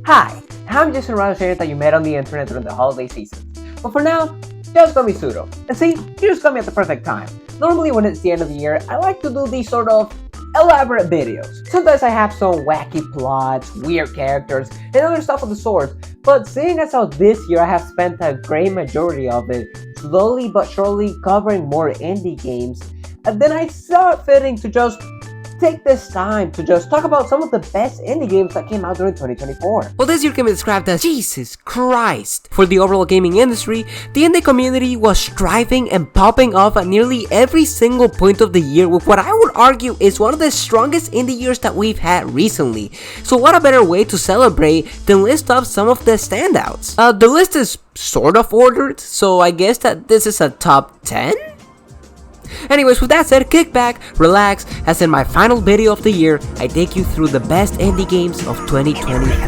Hi, I'm just a random stranger that you met on the internet during the holiday season. But for now, just call me Pseudo. And see, you just got me at the perfect time. Normally when it's the end of the year, I like to do these sort of elaborate videos. Sometimes I have some wacky plots, weird characters, and other stuff of the sort. But seeing as how this year I have spent a great majority of it slowly but surely covering more indie games, and then I saw it fitting to just take this time to just talk about some of the best indie games that came out during 2024. Well, this year can be described as Jesus Christ. For the overall gaming industry, the indie community was striving and popping off at nearly every single point of the year with what I would argue is one of the strongest indie years that we've had recently. So what a better way to celebrate than list off some of the standouts. The list is sort of ordered, so I guess that this is a top 10? Anyways, with that said, kick back, relax, as in my final video of the year, I take you through the best indie games of 2024.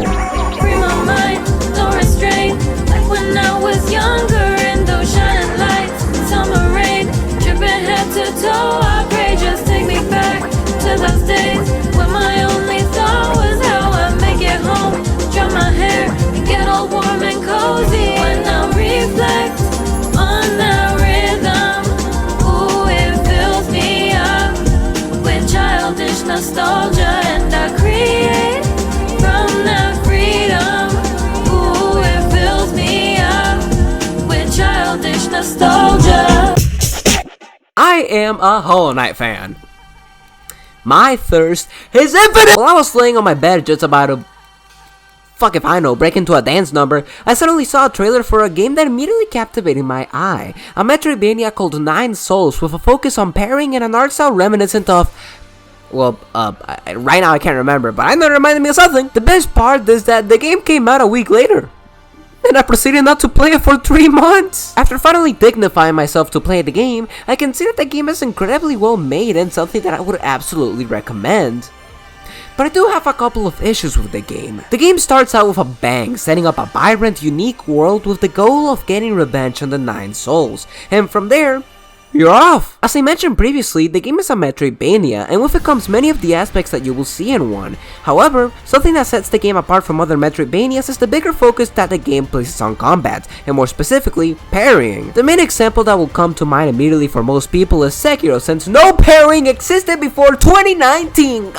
Free my mind, no restraint, like when I was younger in those shining lights. Summer rain, dripping head to toe, I pray just take me back to those days when my only thought was how I make it home. Dry my hair and get all warm and cozy when I reflect on that rhythm. Childish nostalgia, and I create from that freedom. Ooh, it fills me up with childish nostalgia. I am a Hollow Knight fan. My thirst is infinite! While I was laying on my bed just about to fuck if I know, break into a dance number, I suddenly saw a trailer for a game that immediately captivated my eye. A Metroidvania called Nine Souls with a focus on pairing and an art style reminiscent of, well, right now I can't remember, but I know it reminded me of something. The best part is that the game came out a week later, and I proceeded not to play it for 3 months. After finally dignifying myself to play the game, I can see that the game is incredibly well made and something that I would absolutely recommend. But I do have a couple of issues with the game. The game starts out with a bang, setting up a vibrant, unique world with the goal of getting revenge on the Nine Souls, and from there, you're off! As I mentioned previously, the game is a Metroidvania, and with it comes many of the aspects that you will see in one. However, something that sets the game apart from other Metroidvanias is the bigger focus that the game places on combat, and more specifically, parrying. The main example that will come to mind immediately for most people is Sekiro, since no parrying existed before 2019!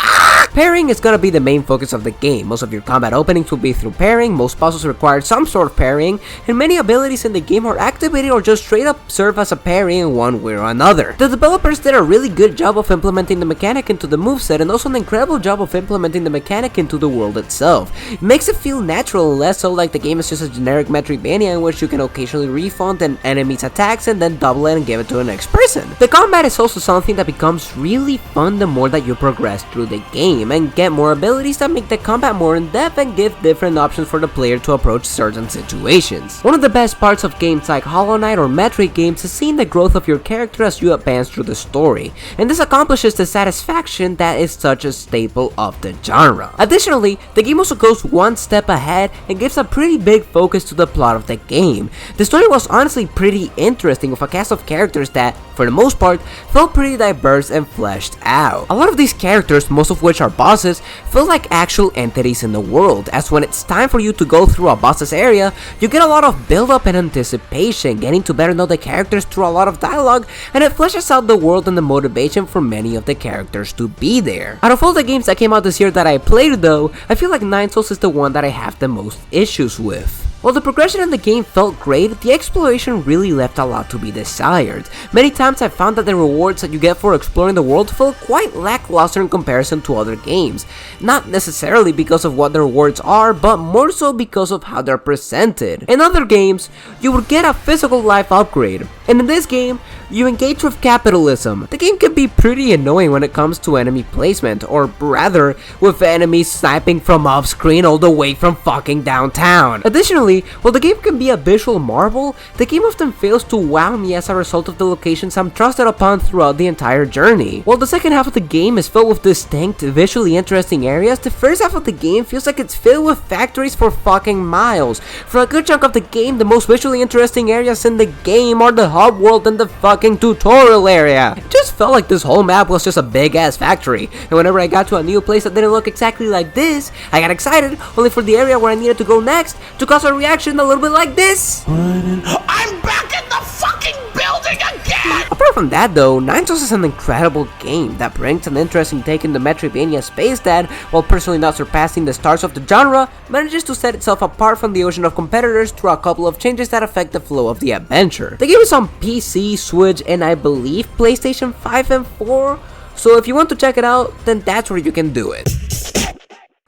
Parrying is gonna be the main focus of the game. Most of your combat openings will be through parrying, most puzzles require some sort of parrying, and many abilities in the game are activated or just straight up serve as a parry in one way or another. The developers did a really good job of implementing the mechanic into the moveset and also an incredible job of implementing the mechanic into the world itself. It makes it feel natural and less so like the game is just a generic Metroidvania in which you can occasionally refund an enemy's attacks and then double it and give it to the next person. The combat is also something that becomes really fun the more that you progress through the game and get more abilities that make the combat more in depth and give different options for the player to approach certain situations. One of the best parts of games like Hollow Knight or Metroid games is seeing the growth of your character as you advance through the story, and this accomplishes the satisfaction that is such a staple of the genre. Additionally, the game also goes one step ahead and gives a pretty big focus to the plot of the game. The story was honestly pretty interesting with a cast of characters that, for the most part, felt pretty diverse and fleshed out. A lot of these characters, most of which are bosses, feel like actual entities in the world, as when it's time for you to go through a boss's area, you get a lot of build up and anticipation, getting to better know the characters through a lot of dialogue, and it fleshes out the world and the motivation for many of the characters to be there. Out of all the games that came out this year that I played though, I feel like Nine Souls is the one that I have the most issues with. While the progression in the game felt great, the exploration really left a lot to be desired. Many times I found that the rewards that you get for exploring the world felt quite lackluster in comparison to other games. Not necessarily because of what the rewards are, but more so because of how they're presented. In other games, you would get a physical life upgrade, and in this game, you engage with capitalism. The game can be pretty annoying when it comes to enemy placement, or rather, with enemies sniping from off screen all the way from fucking downtown. Additionally, while the game can be a visual marvel, the game often fails to wow me as a result of the locations I'm trusted upon throughout the entire journey. While the second half of the game is filled with distinct, visually interesting areas, the first half of the game feels like it's filled with factories for fucking miles. For a good chunk of the game, the most visually interesting areas in the game are the hub world and the fucking tutorial area. It just felt like this whole map was just a big ass factory, and whenever I got to a new place that didn't look exactly like this, I got excited, only for the area where I needed to go next to cause a reaction a little bit like this. I'm back in the fucking building again! Apart from that though, Ninetales is an incredible game that brings an interesting take in the Metroidvania space that, while personally not surpassing the stars of the genre, manages to set itself apart from the ocean of competitors through a couple of changes that affect the flow of the adventure. The game is on PC, Switch, and I believe PlayStation 5 and 4, so if you want to check it out, then that's where you can do it.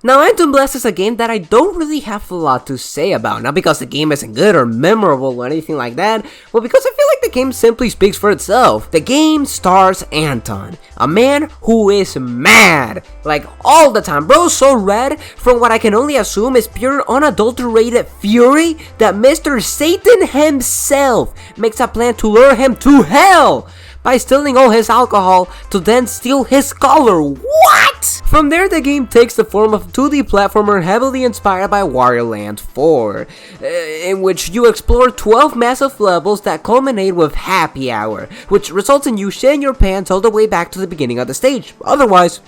Now, ANM Blast is a game that I don't really have a lot to say about, not because the game isn't good or memorable or anything like that, but because I feel like the game simply speaks for itself. The game stars Anton, a man who is mad, like all the time. Bro, so red from what I can only assume is pure unadulterated fury that Mr. Satan himself makes a plan to lure him to hell by stealing all his alcohol to then steal his color. What? From there, the game takes the form of a 2D platformer heavily inspired by Wario Land 4, in which you explore 12 massive levels that culminate with Happy Hour, which results in you shitting your pants all the way back to the beginning of the stage. Otherwise,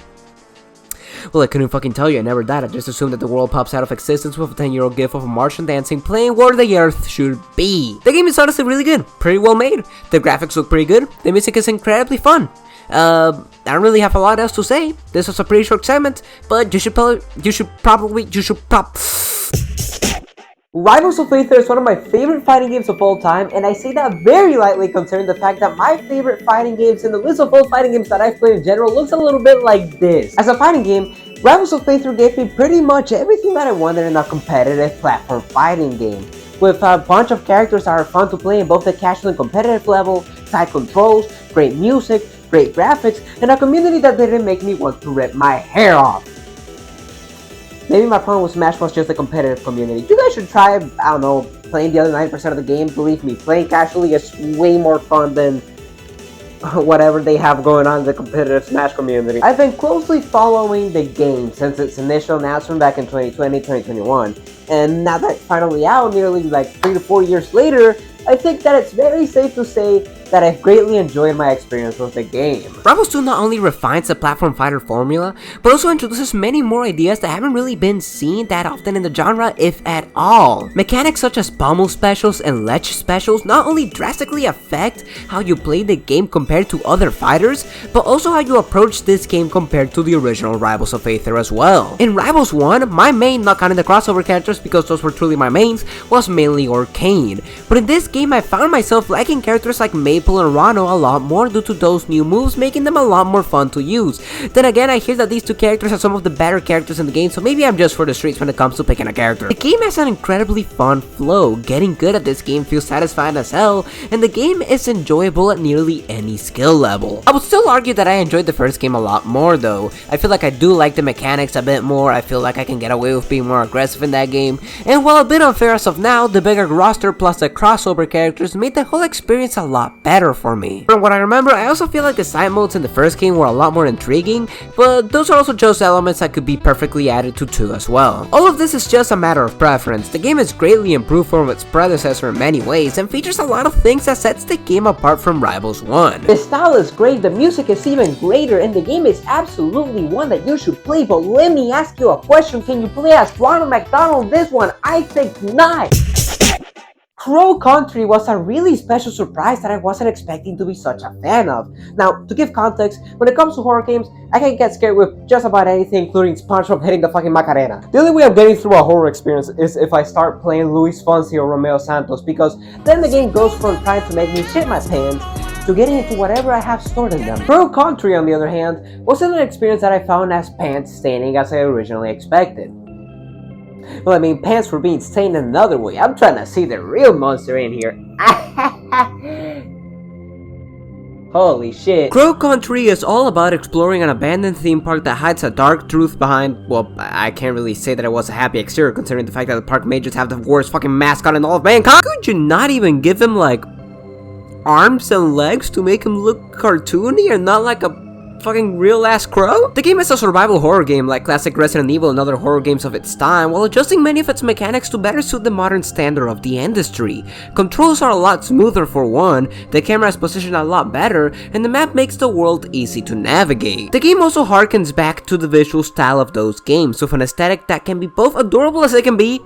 well, I couldn't fucking tell you, I never died. I just assumed that the world pops out of existence with a 10-year-old gif of a Martian dancing playing where the earth should be. The game is honestly really good, pretty well made. The graphics look pretty good, the music is incredibly fun. I don't really have a lot else to say. This was a pretty short segment, but you should probably Rivals of Aether is one of my favorite fighting games of all time, and I say that very lightly considering the fact that my favorite fighting games in the list of all fighting games that I've played in general looks a little bit like this. As a fighting game, Rivals of Aether gave me pretty much everything that I wanted in a competitive platform fighting game, with a bunch of characters that are fun to play in both the casual and competitive level, tight controls, great music, great graphics, and a community that didn't make me want to rip my hair off. Maybe my problem with Smash was just the competitive community. You guys should try, I don't know, playing the other 90% of the game. Believe me, playing casually is way more fun than whatever they have going on in the competitive Smash community. I've been closely following the game since its initial announcement back in 2020, 2021. And now that it's finally out, nearly like 3 to 4 years later, I think that it's very safe to say that I've greatly enjoyed my experience with the game. Rivals 2 not only refines the platform fighter formula, but also introduces many more ideas that haven't really been seen that often in the genre, if at all. Mechanics such as pommel specials and ledge specials not only drastically affect how you play the game compared to other fighters, but also how you approach this game compared to the original Rivals of Aether as well. In Rivals 1, my main, not counting the crossover characters because those were truly my mains, was mainly Arcane. But in this game, I found myself liking characters like Maple and Rano a lot more due to those new moves, making them a lot more fun to use. Then again, I hear that these two characters are some of the better characters in the game, so maybe I'm just for the streets when it comes to picking a character. The game has an incredibly fun flow. Getting good at this game feels satisfying as hell, and the game is enjoyable at nearly any skill level. I would still argue that I enjoyed the first game a lot more though. I feel like I do like the mechanics a bit more, I feel like I can get away with being more aggressive in that game, and while a bit unfair as of now, the bigger roster plus the crossover characters made the whole experience a lot better for me. From what I remember, I also feel like the side modes in the first game were a lot more intriguing, but those are also just elements that could be perfectly added to 2 as well. All of this is just a matter of preference. The game is greatly improved from its predecessor in many ways, and features a lot of things that sets the game apart from Rivals 1. The style is great, the music is even greater, and the game is absolutely one that you should play, but let me ask you a question, can you play as Ronald McDonald this one? I think not! Crow Country was a really special surprise that I wasn't expecting to be such a fan of. Now, to give context, when it comes to horror games, I can get scared with just about anything, including SpongeBob hitting the fucking Macarena. The only way I'm getting through a horror experience is if I start playing Luis Fonsi or Romeo Santos, because then the game goes from trying to make me shit my pants to getting into whatever I have stored in them. Crow Country, on the other hand, wasn't an experience that I found as pants-staining as I originally expected. Well, I mean, pants were being stained in another way. I'm trying to see the real monster in here. Holy shit. Crow Country is all about exploring an abandoned theme park that hides a dark truth behind, well, I can't really say that it was a happy exterior considering the fact that the park may just have the worst fucking mascot in all of mankind. Could you not even give him, like, arms and legs to make him look cartoony and not like a fucking real ass crow? The game is a survival horror game like classic Resident Evil and other horror games of its time, while adjusting many of its mechanics to better suit the modern standard of the industry. Controls are a lot smoother for one, the camera is positioned a lot better, and the map makes the world easy to navigate. The game also harkens back to the visual style of those games, with an aesthetic that can be both adorable as it can be.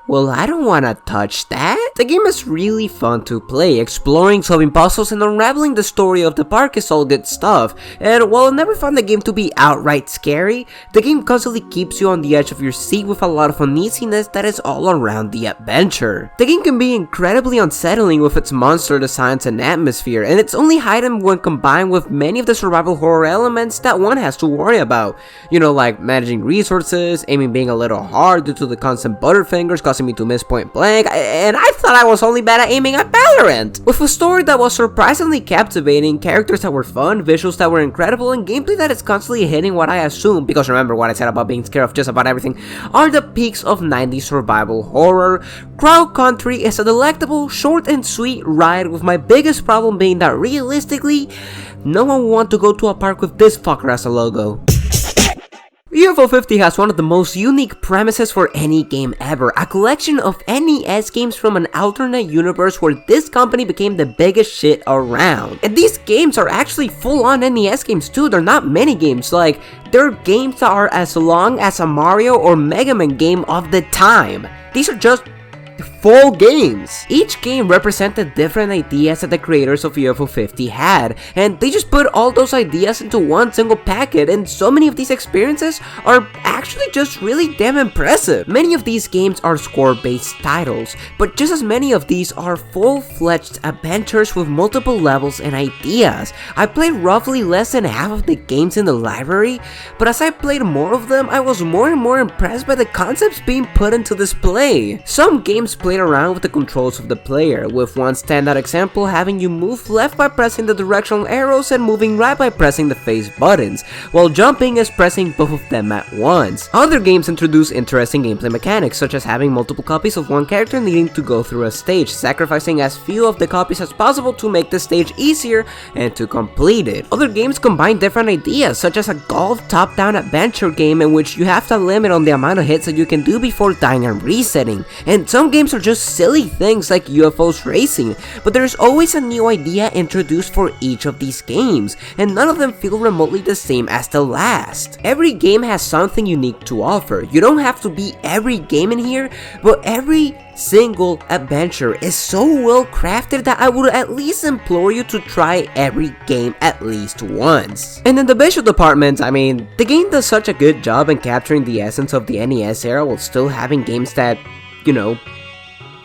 Well, I don't wanna touch that. The game is really fun to play. Exploring, solving puzzles, and unraveling the story of the park is all good stuff. And while I never found the game to be outright scary, the game constantly keeps you on the edge of your seat with a lot of uneasiness that is all around the adventure. The game can be incredibly unsettling with its monster designs and atmosphere, and it's only heightened when combined with many of the survival horror elements that one has to worry about. You know, like managing resources, aiming being a little hard due to the constant butterfingers causing me to miss point blank, and I thought I was only bad at aiming at Valorant. With a story that was surprisingly captivating, characters that were fun, visuals that were incredible, and gameplay that is constantly hitting what I assume, because remember what I said about being scared of just about everything, are the peaks of 90s survival horror. Crow Country is a delectable, short and sweet ride, with my biggest problem being that realistically, no one would want to go to a park with this fucker as a logo. UFO 50 has one of the most unique premises for any game ever, a collection of NES games from an alternate universe where this company became the biggest shit around. And these games are actually full-on NES games too, they're not mini games, like, they're games that are as long as a Mario or Mega Man game of the time. These are just full games. Each game represented different ideas that the creators of UFO 50 had, and they just put all those ideas into one single packet, and so many of these experiences are actually just really damn impressive. Many of these games are score-based titles, but just as many of these are full-fledged adventures with multiple levels and ideas. I played roughly less than half of the games in the library, but as I played more of them, I was more and more impressed by the concepts being put into display. Some games played around with the controls of the player, with one standout example having you move left by pressing the directional arrows and moving right by pressing the face buttons, while jumping is pressing both of them at once. Other games introduce interesting gameplay mechanics, such as having multiple copies of one character needing to go through a stage, sacrificing as few of the copies as possible to make the stage easier and to complete it. Other games combine different ideas, such as a golf top-down adventure game in which you have a limit on the amount of hits that you can do before dying and resetting, and some games are just silly things like UFOs racing, but there's always a new idea introduced for each of these games, and none of them feel remotely the same as the last. Every game has something unique to offer. You don't have to beat every game in here, but every single adventure is so well crafted that I would at least implore you to try every game at least once. And in the visual department, I mean, the game does such a good job in capturing the essence of the NES era while still having games that, you know,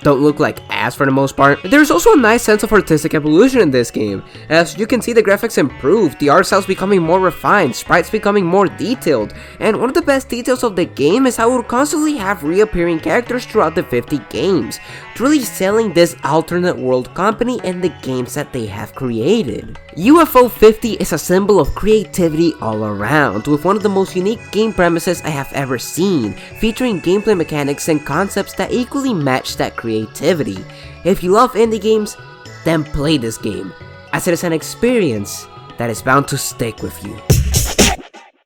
don't look like ass for the most part. There's also a nice sense of artistic evolution in this game. As you can see, the graphics improved, the art styles becoming more refined, sprites becoming more detailed, and one of the best details of the game is how it will constantly have reappearing characters throughout the 50 games, truly selling this alternate world company and the games that they have created. UFO 50 is a symbol of creativity all around, with one of the most unique game premises I have ever seen, featuring gameplay mechanics and concepts that equally match that creativity. If you love indie games, then play this game, as it is an experience that is bound to stick with you.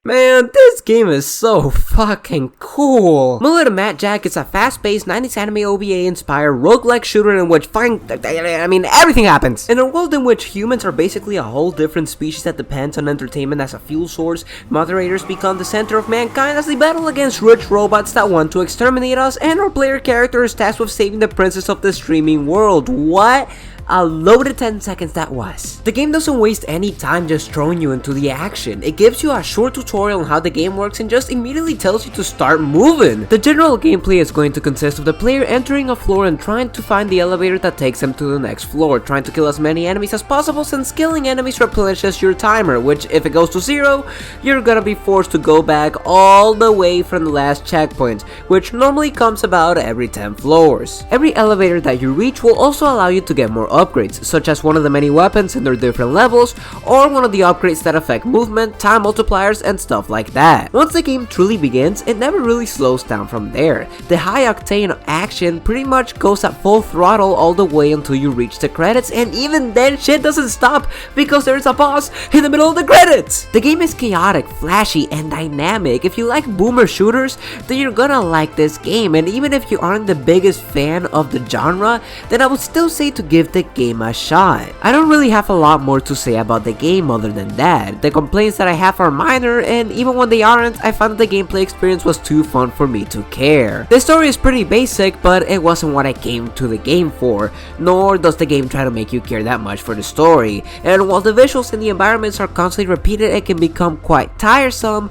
Man, this game is so fucking cool. Mullet and Matjack is a fast-paced 90s anime OVA-inspired roguelike shooter in which everything happens. In a world in which humans are basically a whole different species that depends on entertainment as a fuel source, moderators become the center of mankind as they battle against rich robots that want to exterminate us, and our player character is tasked with saving the princess of the streaming world. What a loaded 10 seconds that was. The game doesn't waste any time just throwing you into the action. It gives you a short tutorial on how the game works and just immediately tells you to start moving. The general gameplay is going to consist of the player entering a floor and trying to find the elevator that takes them to the next floor, trying to kill as many enemies as possible, since killing enemies replenishes your timer, which if it goes to 0, you're gonna be forced to go back all the way from the last checkpoint, which normally comes about every 10 floors. Every elevator that you reach will also allow you to get more upgrades, such as one of the many weapons in their different levels, or one of the upgrades that affect movement, time multipliers, and stuff like that. Once the game truly begins, it never really slows down from there. The high-octane action pretty much goes at full throttle all the way until you reach the credits, and even then shit doesn't stop because there's a boss in the middle of the credits! The game is chaotic, flashy, and dynamic. If you like boomer shooters, then you're gonna like this game, and even if you aren't the biggest fan of the genre, then I would still say to give the game a shot. I don't really have a lot more to say about the game other than that. The complaints that I have are minor, and even when they aren't, I found the gameplay experience was too fun for me to care. The story is pretty basic, but it wasn't what I came to the game for, nor does the game try to make you care that much for the story, and while the visuals and the environments are constantly repeated, it can become quite tiresome.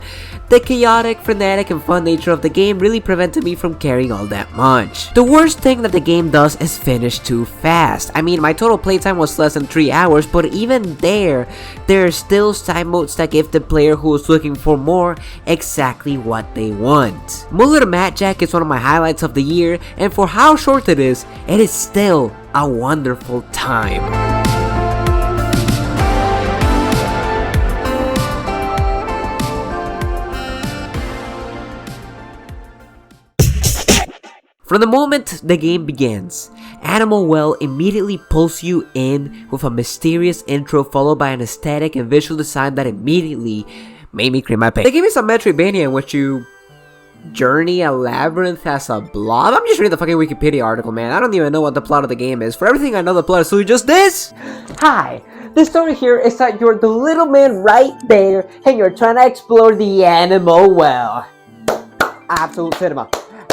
The chaotic, frenetic, and fun nature of the game really prevented me from caring all that much. The worst thing that the game does is finish too fast. I mean, my total playtime was less than 3 hours, but even there are still side modes that give the player who is looking for more exactly what they want. Mullet Matjack is one of my highlights of the year, and for how short it is still a wonderful time. From the moment the game begins, Animal Well immediately pulls you in with a mysterious intro followed by an aesthetic and visual design that immediately made me cream my pants. The game is a Metroidvania in which you journey a labyrinth as a blob. I'm just reading the fucking Wikipedia article, man. I don't even know what the plot of the game is. For everything I know, the plot is so just this. Hi, the story here is that you're the little man right there and you're trying to explore the Animal Well. Absolute cinema.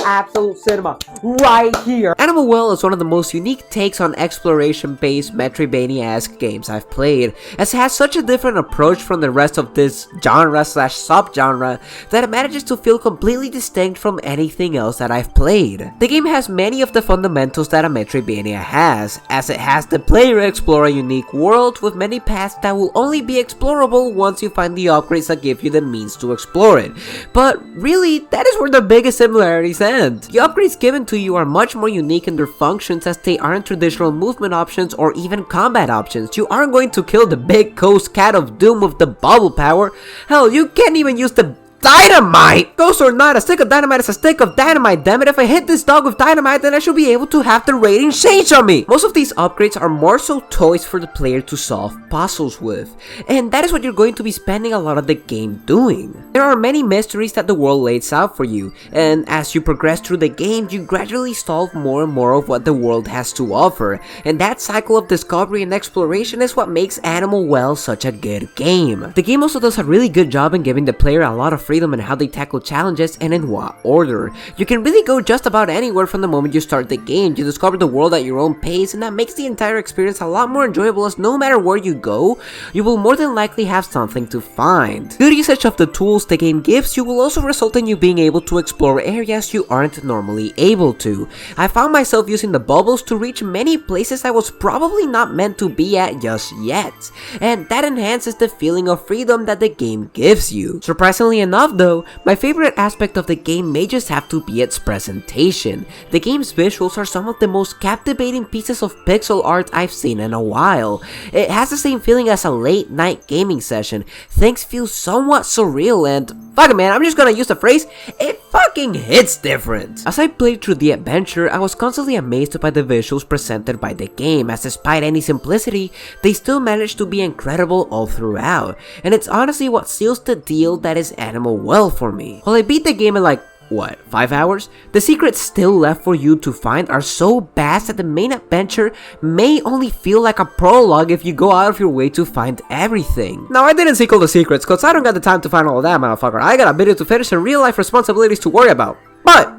Absolute cinema right here. Animal Well is one of the most unique takes on exploration-based Metroidvania-esque games I've played, as it has such a different approach from the rest of this genre/subgenre that it manages to feel completely distinct from anything else that I've played. The game has many of the fundamentals that a Metroidvania has, as it has the player explore a unique world with many paths that will only be explorable once you find the upgrades that give you the means to explore it. But really, that is where the biggest similarities end. The upgrades given to you are much more unique in their functions, as they aren't traditional movement options or even combat options. You aren't going to kill the big ghost cat of doom with the bubble power. Hell, you can't even use the dynamite! Ghost or not, a stick of dynamite is a stick of dynamite, damn it. If I hit this dog with dynamite, then I should be able to have the rating change on me! Most of these upgrades are more so toys for the player to solve puzzles with, and that is what you're going to be spending a lot of the game doing. There are many mysteries that the world lays out for you, and as you progress through the game, you gradually solve more and more of what the world has to offer, and that cycle of discovery and exploration is what makes Animal Well such a good game. The game also does a really good job in giving the player a lot of freedom in how they tackle challenges and in what order. You can really go just about anywhere from the moment you start the game. You discover the world at your own pace, and that makes the entire experience a lot more enjoyable, as no matter where you go, you will more than likely have something to find. Good usage of the tools the game gives you will also result in you being able to explore areas you aren't normally able to. I found myself using the bubbles to reach many places I was probably not meant to be at just yet, and that enhances the feeling of freedom that the game gives you. Surprisingly enough though, my favorite aspect of the game may just have to be its presentation. The game's visuals are some of the most captivating pieces of pixel art I've seen in a while. It has the same feeling as a late night gaming session. Things feel somewhat surreal and, fuck it man, I'm just gonna use the phrase, it fucking hits different. As I played through the adventure, I was constantly amazed by the visuals presented by the game, as despite any simplicity, they still managed to be incredible all throughout, and it's honestly what seals the deal that is Animal Well for me. While I beat the game in like, what, 5 hours? The secrets still left for you to find are so vast that the main adventure may only feel like a prologue if you go out of your way to find everything. Now, I didn't seek all the secrets, cause I don't got the time to find all of that, motherfucker. I got a video to finish and real life responsibilities to worry about. But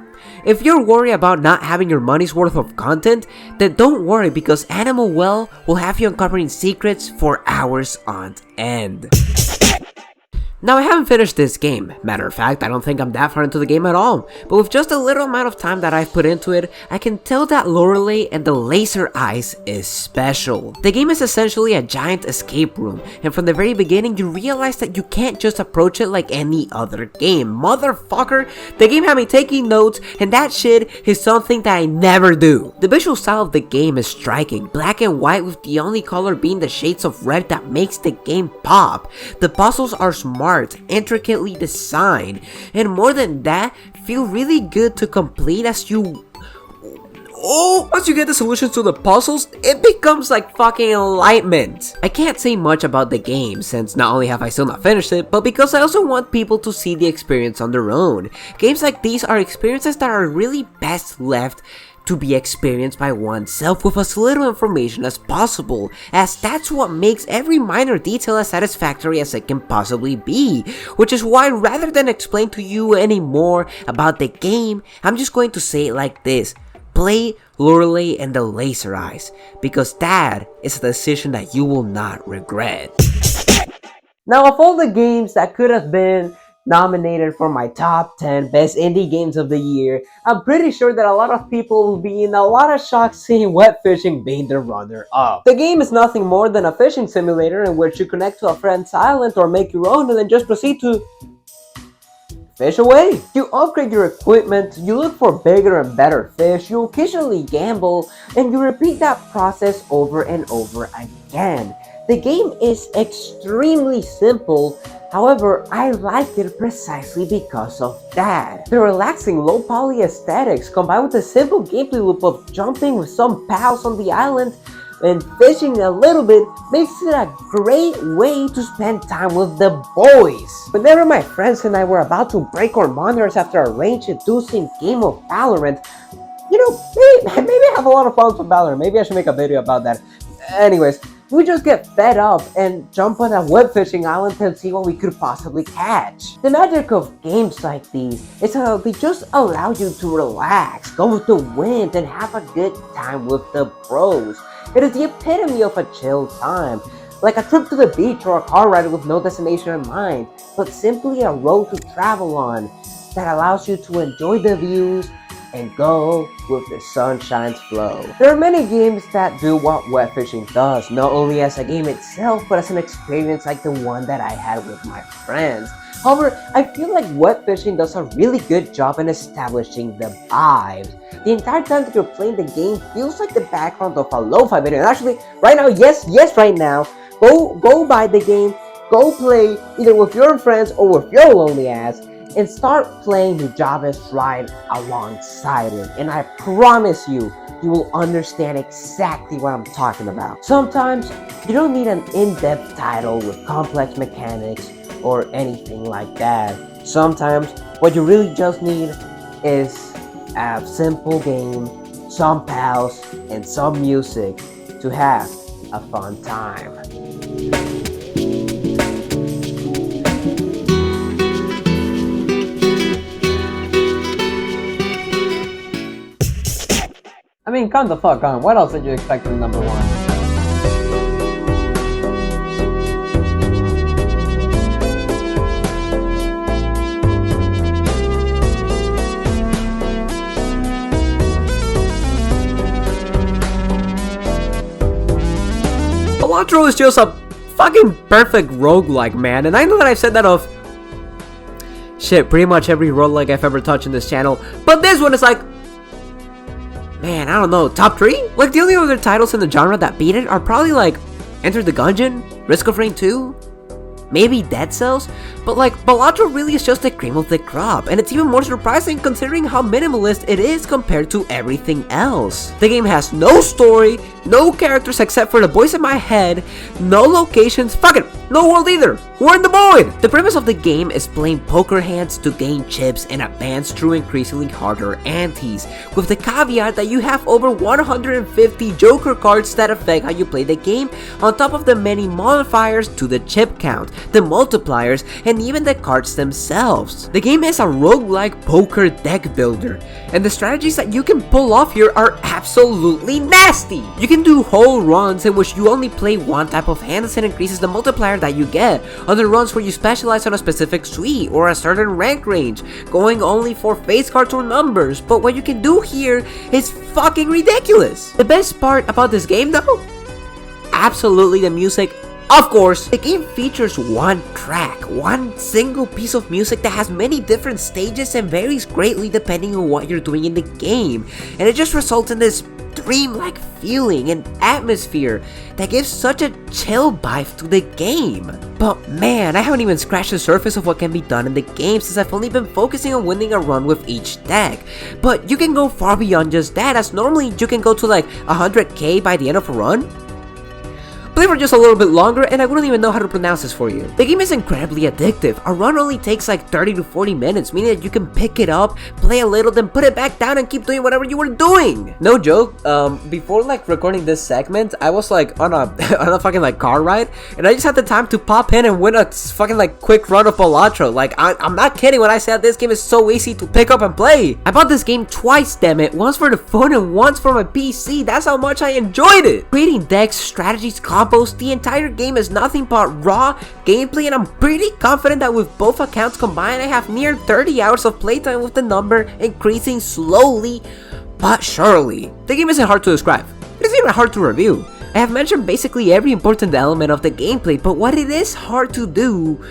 if you're worried about not having your money's worth of content, then don't worry, because Animal Well will have you uncovering secrets for hours on end. Now, I haven't finished this game. Matter of fact, I don't think I'm that far into the game at all. But with just a little amount of time that I've put into it, I can tell that Luray and the laser eyes is special. The game is essentially a giant escape room, and from the very beginning, you realize that you can't just approach it like any other game. Motherfucker, the game had me taking notes, and that shit is something that I never do. The visual style of the game is striking, black and white with the only color being the shades of red that makes the game pop. The puzzles are smart, intricately designed, and more than that, feel really good to complete as you once you get the solutions to the puzzles, it becomes like fucking enlightenment. I can't say much about the game since not only have I still not finished it, but because I also want people to see the experience on their own. Games like these are experiences that are really best left to be experienced by oneself with as little information as possible, as that's what makes every minor detail as satisfactory as it can possibly be, which is why rather than explain to you any more about the game, I'm just going to say it like this: play Luray and the Laser Eyes, because that is a decision that you will not regret. Now, of all the games that could have been nominated for my top 10 best indie games of the year, I'm pretty sure that a lot of people will be in a lot of shock seeing Web Fishing being the runner-up. The game is nothing more than a fishing simulator in which you connect to a friend's island or make your own and then just proceed to fish away. You upgrade your equipment, you look for bigger and better fish, you occasionally gamble, and you repeat that process over and over again. The game is extremely simple. However, I like it precisely because of that. The relaxing low-poly aesthetics combined with the simple gameplay loop of jumping with some pals on the island and fishing a little bit makes it a great way to spend time with the boys. Whenever my friends and I were about to break our monitors after a range-inducing game of Valorant, you know, maybe I have a lot of fun with Valorant. Maybe I should make a video about that. Anyways, we just get fed up and jump on a web fishing island and see what we could possibly catch. The magic of games like these is how they just allow you to relax, go with the wind, and have a good time with the bros. It is the epitome of a chill time, like a trip to the beach or a car ride with no destination in mind, but simply a road to travel on that allows you to enjoy the views and go with the sunshine's flow. There are many games that do what web fishing does, not only as a game itself, but as an experience like the one that I had with my friends. However, I feel like web fishing does a really good job in establishing the vibes. The entire time that you're playing the game feels like the background of a lo-fi video. And actually, right now, yes, right now, go buy the game, go play either with your friends or with your lonely ass, and start playing the Javist ride alongside it. And I promise you, you will understand exactly what I'm talking about. Sometimes, you don't need an in-depth title with complex mechanics or anything like that. Sometimes, what you really just need is a simple game, some pals, and some music to have a fun time. I mean, come the fuck on. What else did you expect from number one? Latro is just a fucking perfect roguelike, man, and I know that I've said that of shit, pretty much every roguelike I've ever touched in this channel, but this one is like, man, I don't know, top 3? Like, the only other titles in the genre that beat it are probably like Enter the Gungeon, Risk of Rain 2, maybe Dead Cells, but like, Balatro really is just the cream of the crop, and it's even more surprising considering how minimalist it is compared to everything else. The game has no story, no characters except for the voice in my head, no locations, fuck it, no world either, we're in the void! The premise of the game is playing poker hands to gain chips and advance through increasingly harder antes, with the caveat that you have over 150 joker cards that affect how you play the game, on top of the many modifiers to the chip count, the multipliers, and even the cards themselves. The game is a roguelike poker deck builder, and the strategies that you can pull off here are absolutely nasty! You can do whole runs in which you only play one type of hand as it increases the multiplier that you get, other runs where you specialize on a specific suite or a certain rank range, going only for face cards or numbers, but what you can do here is fucking ridiculous! The best part about this game though? Absolutely the music. Of course, the game features one track, one single piece of music that has many different stages and varies greatly depending on what you're doing in the game, and it just results in this dreamlike feeling and atmosphere that gives such a chill vibe to the game. But man, I haven't even scratched the surface of what can be done in the game since I've only been focusing on winning a run with each deck. But you can go far beyond just that, as normally you can go to like 100k by the end of a run. Play for just a little bit longer and I wouldn't even know how to pronounce this for you. The game is incredibly addictive. A run only takes like 30 to 40 minutes, meaning that you can pick it up, play a little, then put it back down and keep doing whatever you were doing. No joke, before like recording this segment, I was like on a on a fucking like car ride, and I just had the time to pop in and win a fucking like quick run of balatro. Like I'm not kidding when I say that this game is so easy to pick up and play. I bought this game twice, damn it, once for the phone and once for my PC. That's how much I enjoyed it. Creating decks, strategies, combos, the entire game is nothing but raw gameplay, and I'm pretty confident that with both accounts combined, I have near 30 hours of playtime, with the number increasing slowly but surely. The game isn't hard to describe. It isn't even hard to review. I have mentioned basically every important element of the gameplay, but what it is hard to do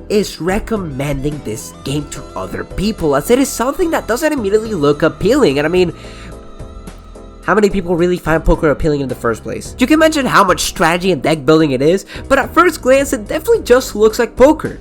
is recommending this game to other people, as it is something that doesn't immediately look appealing. And I mean, how many people really find poker appealing in the first place? You can mention how much strategy and deck building it is, but at first glance it definitely just looks like poker.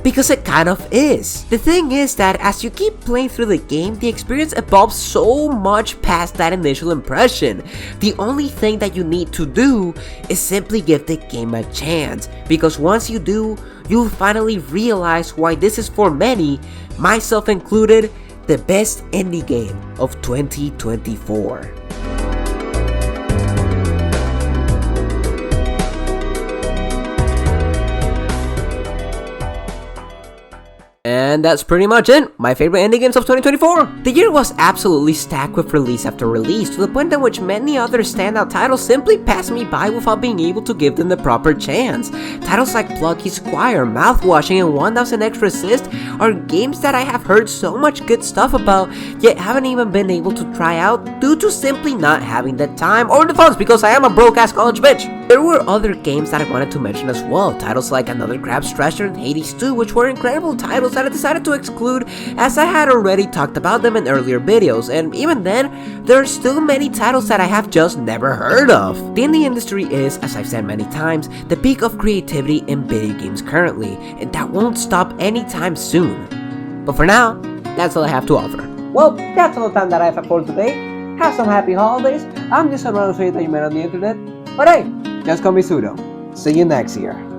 Because it kind of is. The thing is that as you keep playing through the game, the experience evolves so much past that initial impression. The only thing that you need to do is simply give the game a chance, because once you do, you'll finally realize why this is, for many, myself included, the best indie game of 2024. And that's pretty much it, my favorite indie games of 2024. The year was absolutely stacked with release after release, to the point in which many other standout titles simply passed me by without being able to give them the proper chance. Titles like Plucky Squire, Mouthwashing, and 1000 Extra Assist are games that I have heard so much good stuff about, yet haven't even been able to try out due to simply not having the time or the funds, because I am a broke ass college bitch. There were other games that I wanted to mention as well, titles like Another Crab's Treasure and Hades 2, which were incredible titles that I decided to exclude as I had already talked about them in earlier videos, and even then, there are still many titles that I have just never heard of. The indie industry is, as I've said many times, the peak of creativity in video games currently, and that won't stop anytime soon. But for now, that's all I have to offer. Well, that's all the time that I have for today. Have some happy holidays. I'm just another that you met on the internet. But hey, just call me Pseudo. See you next year.